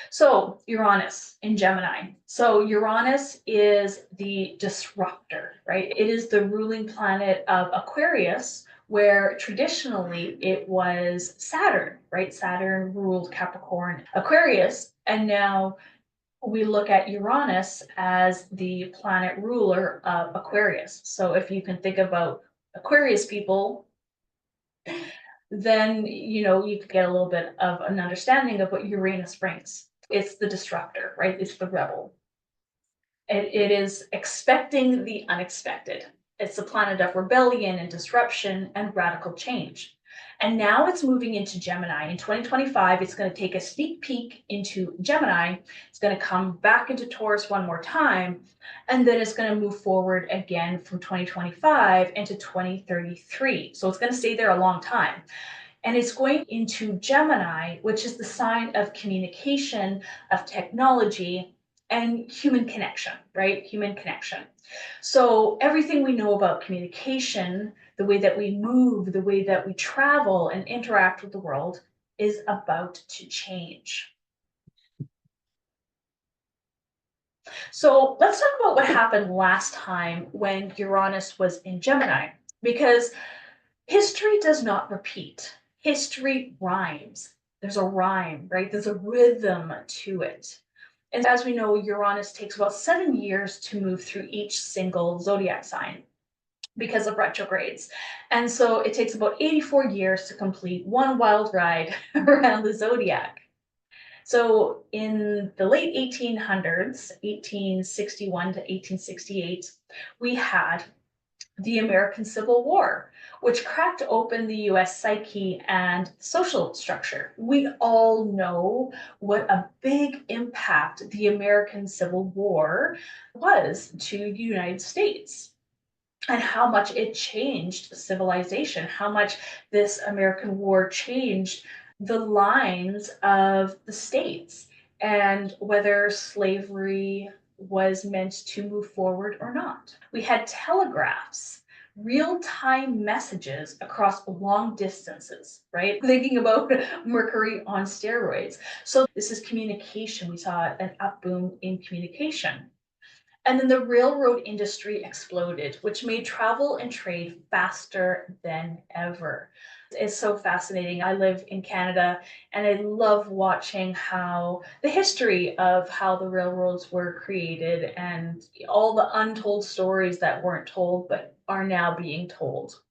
So Uranus in Gemini. So Uranus is the disruptor, right? It is the ruling planet of Aquarius, where traditionally it was Saturn, right? Saturn ruled Capricorn, Aquarius, and now we look at Uranus as the planet ruler of Aquarius. So if you can think about Aquarius people, then you could get a little bit of an understanding of what Uranus brings. It's the disruptor, right? It's the rebel. It is expecting the unexpected. It's the planet of rebellion and disruption and radical change. And now it's moving into Gemini. In 2025, it's going to take a sneak peek into Gemini. It's going to come back into Taurus one more time. And then it's going to move forward again from 2025 into 2033. So it's going to stay there a long time. And it's going into Gemini, which is the sign of communication, of technology, and human connection, right? Human connection. So everything we know about communication, the way that we move, the way that we travel and interact with the world is about to change. So let's talk about what happened last time when Uranus was in Gemini, because history does not repeat. History rhymes. There's a rhyme, right? There's a rhythm to it. And as we know, Uranus takes about 7 years to move through each single zodiac sign because of retrogrades. And so it takes about 84 years to complete one wild ride around the zodiac. So in the late 1800s, 1861 to 1868, we had the American Civil War, which cracked open the US psyche and social structure. We all know what a big impact the American Civil War was to the United States and how much it changed civilization, how much this American War changed the lines of the states and whether slavery was meant to move forward or not. We had telegraphs, real-time messages across long distances, right? Thinking about Mercury on steroids. So this is communication. We saw an up boom in communication. And then the railroad industry exploded, which made travel and trade faster than ever. It's so fascinating. I live in Canada and I love watching how the history of how the railroads were created and all the untold stories that weren't told but are now being told.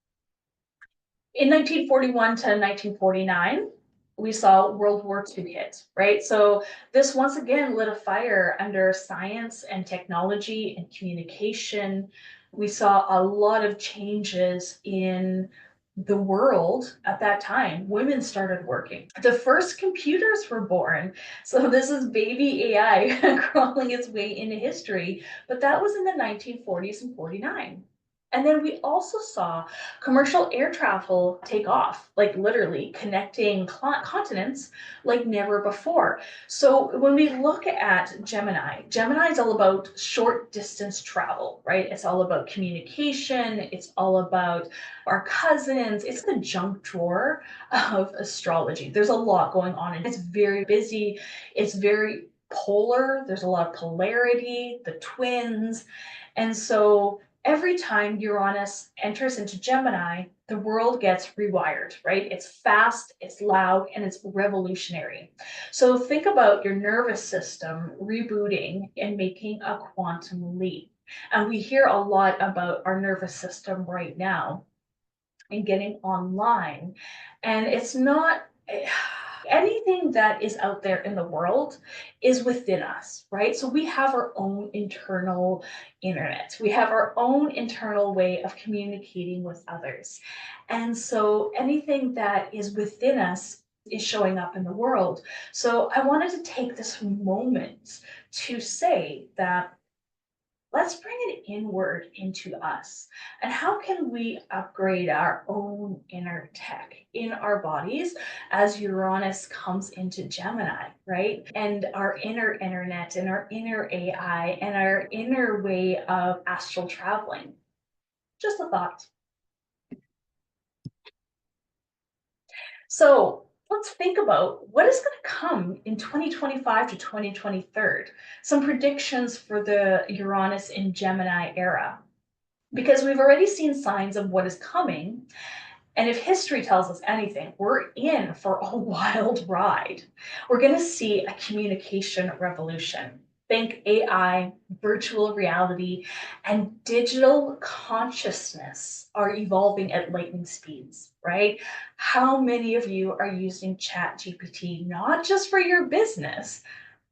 In 1941 to 1949, we saw World War II hit, right? So this once again lit a fire under science and technology and communication. We saw a lot of changes in the world at that time. Women started working. The first computers were born. So this is baby AI crawling its way into history, but that was in the 1940s and 49. And then we also saw commercial air travel take off, like literally connecting continents like never before. So when we look at Gemini, Gemini is all about short distance travel, right? It's all about communication. It's all about our cousins. It's the junk drawer of astrology. There's a lot going on and it's very busy. It's very polar. There's a lot of polarity, the twins. And so every time Uranus enters into Gemini, the world gets rewired, right? It's fast, it's loud, and it's revolutionary. So think about your nervous system rebooting and making a quantum leap. And we hear a lot about our nervous system right now and getting online. And it's not anything that is out there in the world is within us, right? So we have our own internal internet. We have our own internal way of communicating with others. And so anything that is within us is showing up in the world. So I wanted to take this moment to say that let's bring it inward into us. And how can we upgrade our own inner tech in our bodies as Uranus comes into Gemini, right? And our inner internet and our inner AI and our inner way of astral traveling. Just a thought. So let's think about what is going to come in 2025 to 2023. Some predictions for the Uranus in Gemini era, because we've already seen signs of what is coming. And if history tells us anything, we're in for a wild ride. We're going to see a communication revolution. Think AI, virtual reality, and digital consciousness are evolving at lightning speeds, right? How many of you are using ChatGPT, not just for your business,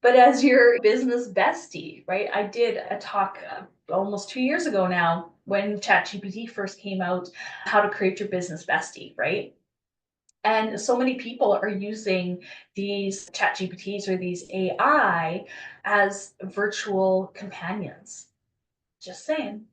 but as your business bestie, right? I did a talk almost 2 years ago now when ChatGPT first came out, how to create your business bestie, right? And so many people are using these ChatGPTs or these AI as virtual companions. Just saying.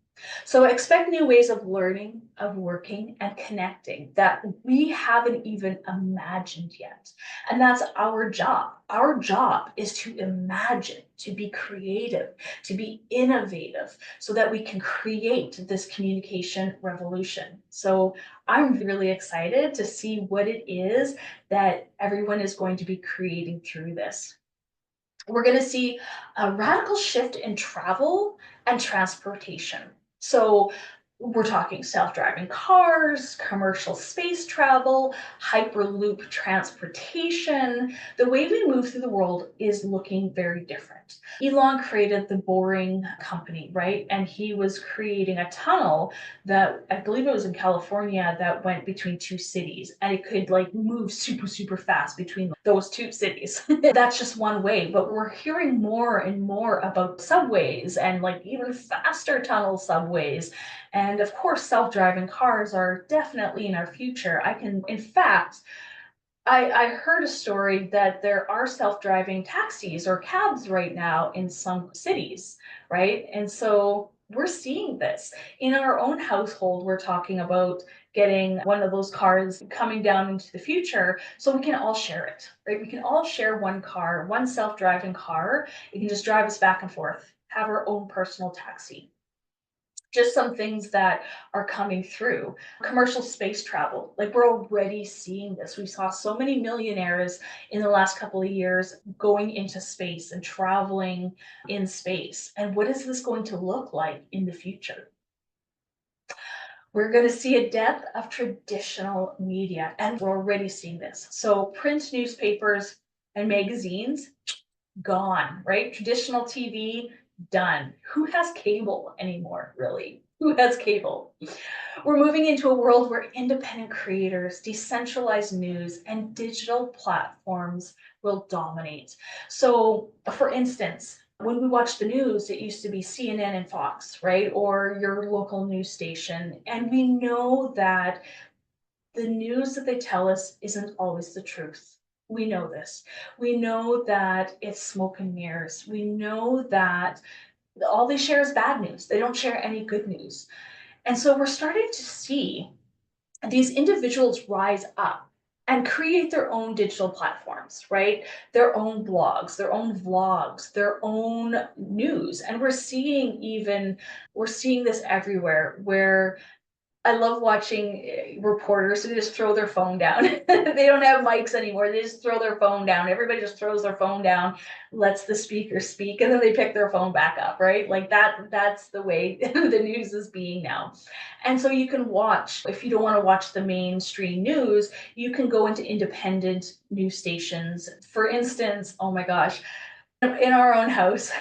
So expect new ways of learning, of working, and connecting that we haven't even imagined yet. And that's our job. Our job is to imagine, to be creative, to be innovative, so that we can create this communication revolution. So I'm really excited to see what it is that everyone is going to be creating through this. We're going to see a radical shift in travel and transportation. So we're talking self-driving cars, commercial space travel, hyperloop transportation. The way we move through the world is looking very different. Elon created the Boring Company, right? And he was creating a tunnel that I believe it was in California that went between two cities, and it could like move super, super fast between those two cities. That's just one way, but we're hearing more and more about subways and like even faster tunnel subways. And of course, self-driving cars are definitely in our future. In fact, I heard a story that there are self-driving taxis or cabs right now in some cities, right? And so we're seeing this in our own household. We're talking about getting one of those cars coming down into the future so we can all share it, right? We can all share one car, one self-driving car. It can just drive us back and forth, have our own personal taxi. Just some things that are coming through. Commercial space travel, like we're already seeing this. We saw so many millionaires in the last couple of years going into space and traveling in space. And what is this going to look like in the future? We're going to see a death of traditional media, and we're already seeing this. So print newspapers and magazines, gone, right? Traditional TV, done. Who has cable anymore, really? Who has cable? We're moving into a world where independent creators, decentralized news, and digital platforms will dominate. So, for instance, when we watch the news, it used to be CNN and Fox, right? Or your local news station. And we know that the news that they tell us isn't always the truth. We know this. We know that it's smoke and mirrors. We know that all they share is bad news. They don't share any good news. And so we're starting to see these individuals rise up and create their own digital platforms, right? Their own blogs, their own vlogs, their own news. And we're seeing this everywhere where I love watching reporters who just throw their phone down. They don't have mics anymore. They just throw their phone down. Everybody just throws their phone down, lets the speaker speak, and then they pick their phone back up, right? Like that's the way the news is being now. And so you can watch, if you don't want to watch the mainstream news, you can go into independent news stations. For instance, oh my gosh, in our own house,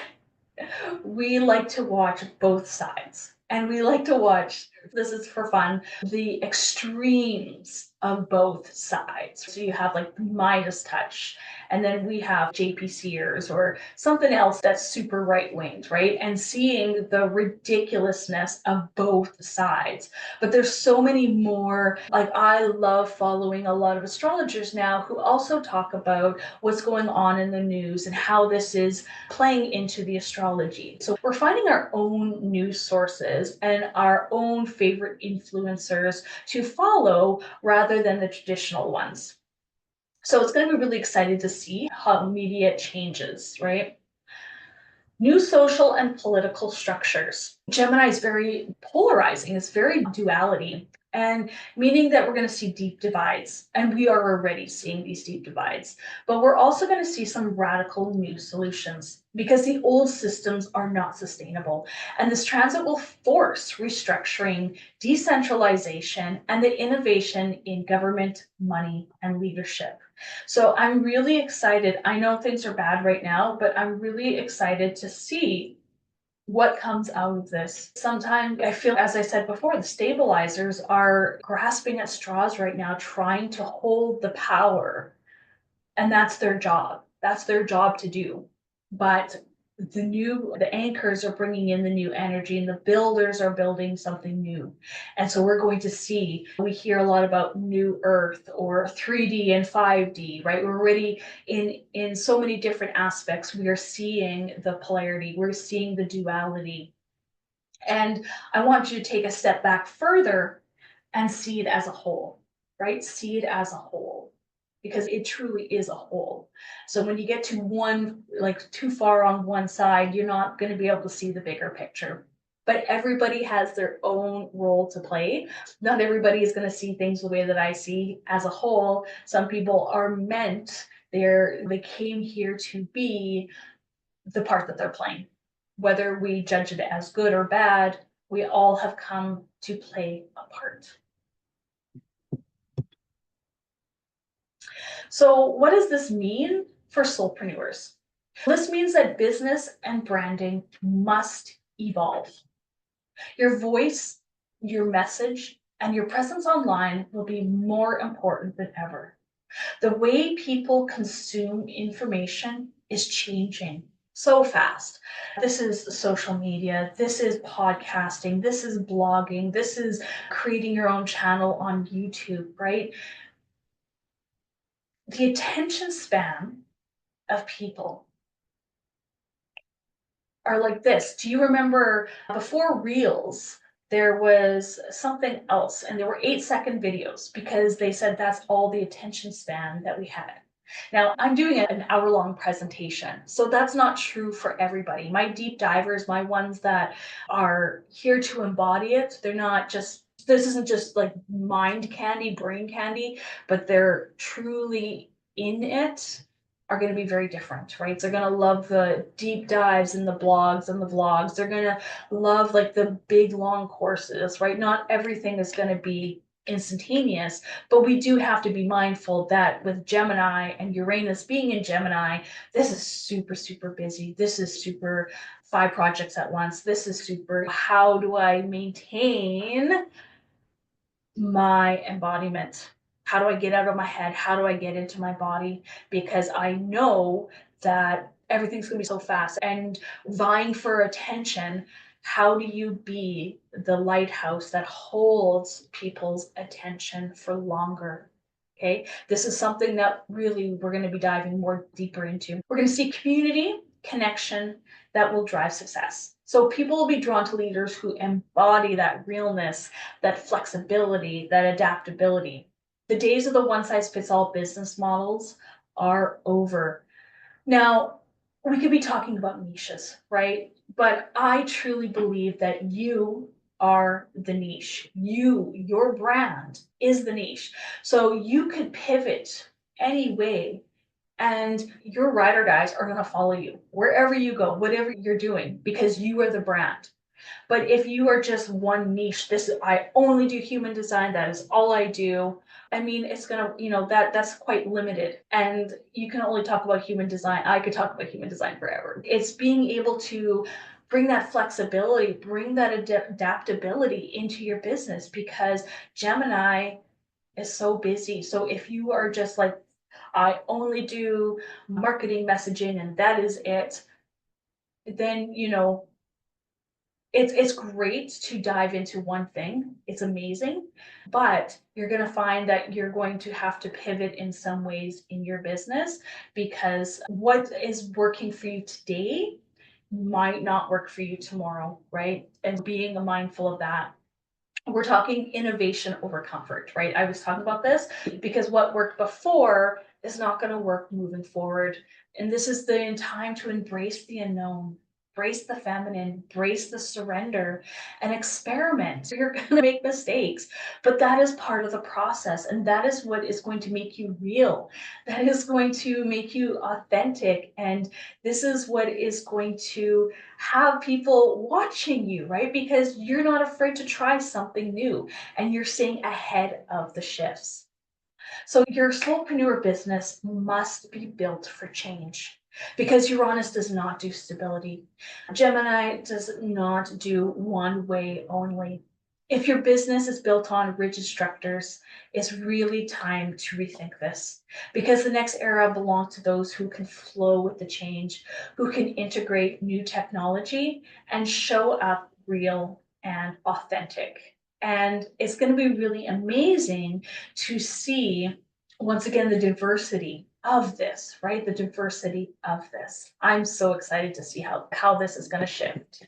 we like to watch both sides. And we like to watch, this is for fun, the extremes of both sides. So you have like Midas Touch, and then we have JPCers or something else that's super right winged, right? And seeing the ridiculousness of both sides. But there's so many more. Like I love following a lot of astrologers now who also talk about what's going on in the news and how this is playing into the astrology. So we're finding our own news sources and our own favorite influencers to follow rather than the traditional ones. So it's going to be really exciting to see how media changes, right? New social and political structures. Gemini is very polarizing, it's very duality. And meaning that we're going to see deep divides, and we are already seeing these deep divides, but we're also going to see some radical new solutions because the old systems are not sustainable. And this transit will force restructuring, decentralization, and the innovation in government, money, and leadership. So I'm really excited. I know things are bad right now, but I'm really excited to see what comes out of this. Sometimes I feel, as I said before, the stabilizers are grasping at straws right now, trying to hold the power. And that's their job. That's their job to do. But the anchors are bringing in the new energy, and the builders are building something new. And so we're going to see, we hear a lot about new earth or 3D and 5D, right? We're already in so many different aspects. We are seeing the polarity, we're seeing the duality. And I want you to take a step back further and see it as a whole, right? See it as a whole, because it truly is a whole. So when you get to one, like too far on one side, you're not going to be able to see the bigger picture. But everybody has their own role to play. Not everybody is going to see things the way that I see as a whole. Some people are meant, they came here to be the part that they're playing. Whether we judge it as good or bad, we all have come to play a part. So what does this mean for soulpreneurs? This means that business and branding must evolve. Your voice, your message, and your presence online will be more important than ever. The way people consume information is changing so fast. This is social media, this is podcasting, this is blogging, this is creating your own channel on YouTube, right? The attention span of people are like this. Do you remember before Reels, there was something else, and there were 8-second videos because they said that's all the attention span that we had. Now, I'm doing an hour-long presentation, so that's not true for everybody. My deep divers, my ones that are here to embody it, they're not just, this isn't just like mind candy, brain candy, but they're truly in it, are going to be very different, right? They're going to love the deep dives and the blogs and the vlogs. They're going to love like the big long courses, right? Not everything is going to be instantaneous, but we do have to be mindful that with Gemini and Uranus being in Gemini, this is super, super busy. This is super 5 projects at once. This is super, how do I maintain my embodiment? How do I get out of my head? How do I get into my body? Because I know that everything's going to be so fast and vying for attention. How do you be the lighthouse that holds people's attention for longer? Okay, this is something that really we're going to be diving more deeper into. We're going to see community, connection that will drive success. So people will be drawn to leaders who embody that realness, that flexibility, that adaptability. The days of the one size fits all business models are over. Now, we could be talking about niches, right? But I truly believe that you are the niche. Your brand is the niche. So you could pivot any way, and your ride or dies are going to follow you wherever you go, whatever you're doing, because you are the brand. But if you are just one niche, this, I only do human design, that is all I do. I mean, it's gonna, that's quite limited. And you can only talk about human design. I could talk about human design forever. It's being able to bring that flexibility, bring that adaptability into your business, because Gemini is so busy. So if you are just like, I only do marketing messaging and that is it, then it's great to dive into one thing. It's amazing, but you're going to find that you're going to have to pivot in some ways in your business, because what is working for you today might not work for you tomorrow, right? And being mindful of that. We're talking innovation over comfort, right? I was talking about this because what worked before is not going to work moving forward. And this is the time to embrace the unknown. Brace the feminine, brace the surrender, and experiment. So you're going to make mistakes, but that is part of the process. And that is what is going to make you real. That is going to make you authentic. And this is what is going to have people watching you, right? Because you're not afraid to try something new and you're staying ahead of the shifts. So your soulpreneur business must be built for change because Uranus does not do stability. Gemini does not do one way only. If your business is built on rigid structures, it's really time to rethink this because the next era belongs to those who can flow with the change, who can integrate new technology and show up real and authentic. And it's going to be really amazing to see, once again, the diversity of this, right? The diversity of this. I'm so excited to see how this is going to shift.